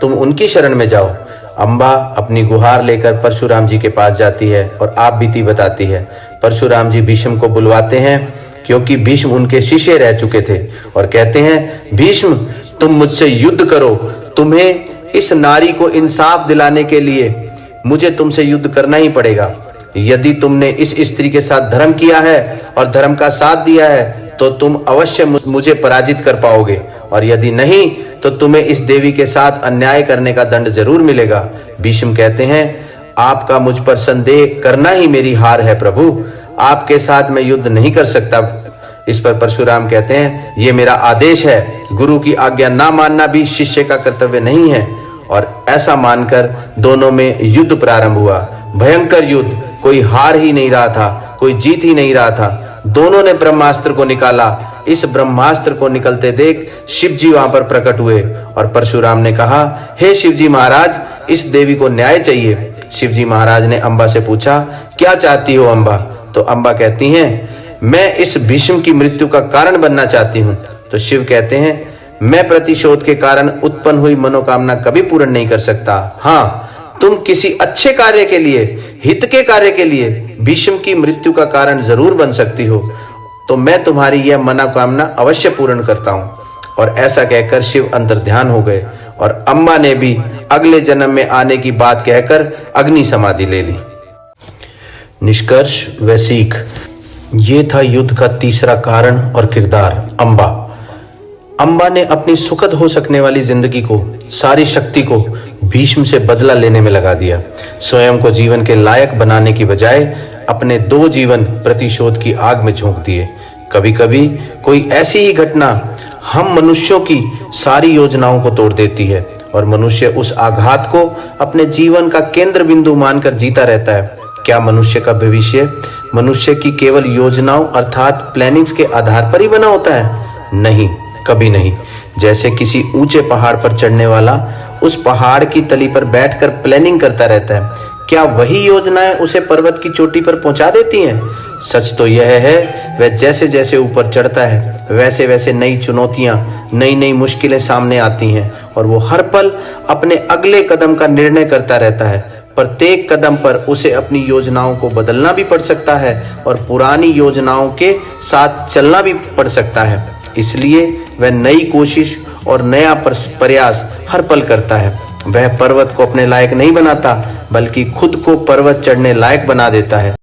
तुम उनकी शरण में जाओ। अम्बा अपनी गुहार लेकर परशुराम जी के पास जाती है और आप बीती बताती है। परशुराम जी भीष्म को बुलवाते हैं क्योंकि भीष्म उनके शिष्य रह चुके थे और कहते हैं, भीष्म तुम मुझसे युद्ध करो। तुम्हें इस नारी को इंसाफ दिलाने के लिए मुझे तुमसे युद्ध करना ही पड़ेगा। यदि तुमने इस स्त्री के साथ धर्म किया है और धर्म का साथ दिया है तो तुम अवश्य मुझे पराजित कर पाओगे, और यदि नहीं तो तुम्हें इस देवी के साथ अन्याय करने का दंड जरूर मिलेगा। भीष्म कहते हैं, आपका मुझ पर संदेह करना ही मेरी हार है प्रभु, आपके साथ मैं युद्ध नहीं कर सकता। इस पर परशुराम कहते हैं, ये मेरा आदेश है, गुरु की आज्ञा ना मानना भी शिष्य का कर्तव्य नहीं है। और ऐसा मानकर दोनों में युद्ध प्रारंभ हुआ। भयंकर युद्ध, कोई हार ही नहीं रहा था, कोई जीत ही नहीं रहा था। दोनों ने ब्रह्मास्त्र को निकाला। इस ब्रह्मास्त्र को निकलते देख शिव जी वहां पर प्रकट हुए और परशुराम ने कहा, हे शिव जी महाराज, इस देवी को न्याय चाहिए। शिव जी महाराज ने अम्बा से पूछा, क्या चाहती हो अम्बा? तो अम्बा कहती हैं, मैं इस भीष्म की मृत्यु का कारण बनना चाहती हूँ। तो शिव कहते हैं, मैं प्रतिशोध के कारण उत्पन्न हुई मनोकामना कभी पूर्ण नहीं कर सकता। हाँ, तुम किसी अच्छे कार्य के लिए, हित के कार्य के लिए भीष्म की मृत्यु का कारण जरूर बन सकती हो, तो मैं तुम्हारी यह मनोकामना अवश्य पूर्ण करता हूं। और ऐसा कहकर शिव अंतर्ध्यान हो गए और अम्बा ने भी अगले जन्म में आने की बात कहकर अग्नि समाधि ले ली। निष्कर्ष व सीख, ये था युद्ध का तीसरा कारण और किरदार, अम्बा। अम्बा ने अपनी सुखद हो सकने वाली जिंदगी को, सारी शक्ति को भीष्म से बदला लेने में लगा दिया। स्वयं को जीवन के लायक बनाने की बजाय अपने 2 जीवन प्रतिशोध की आग में झोंक दिए। कभी कभी कोई ऐसी ही घटना हम मनुष्यों की सारी योजनाओं को तोड़ देती है और मनुष्य उस आघात को अपने जीवन का केंद्र बिंदु मानकर जीता रहता है। क्या मनुष्य का भविष्य मनुष्य की केवल योजनाओं अर्थात प्लानिंग्स के आधार पर ही बना होता है? नहीं, कभी नहीं। जैसे किसी ऊंचे पहाड़ पर चढ़ने वाला उस पहाड़ की तली पर बैठकर प्लानिंग करता रहता है, क्या वही योजनाएं उसे पर्वत की चोटी पर पहुंचा देती हैं? सच तो यह है, वह जैसे जैसे ऊपर चढ़ता है वैसे वैसे नई चुनौतियां, नई नई मुश्किलें सामने आती हैं और वो हर पल अपने अगले कदम का निर्णय करता रहता है। प्रत्येक कदम पर उसे अपनी योजनाओं को बदलना भी पड़ सकता है और पुरानी योजनाओं के साथ चलना भी पड़ सकता है। इसलिए वह नई कोशिश और नया प्रयास हर पल करता है। वह पर्वत को अपने लायक नहीं बनाता, बल्कि खुद को पर्वत चढ़ने लायक बना देता है।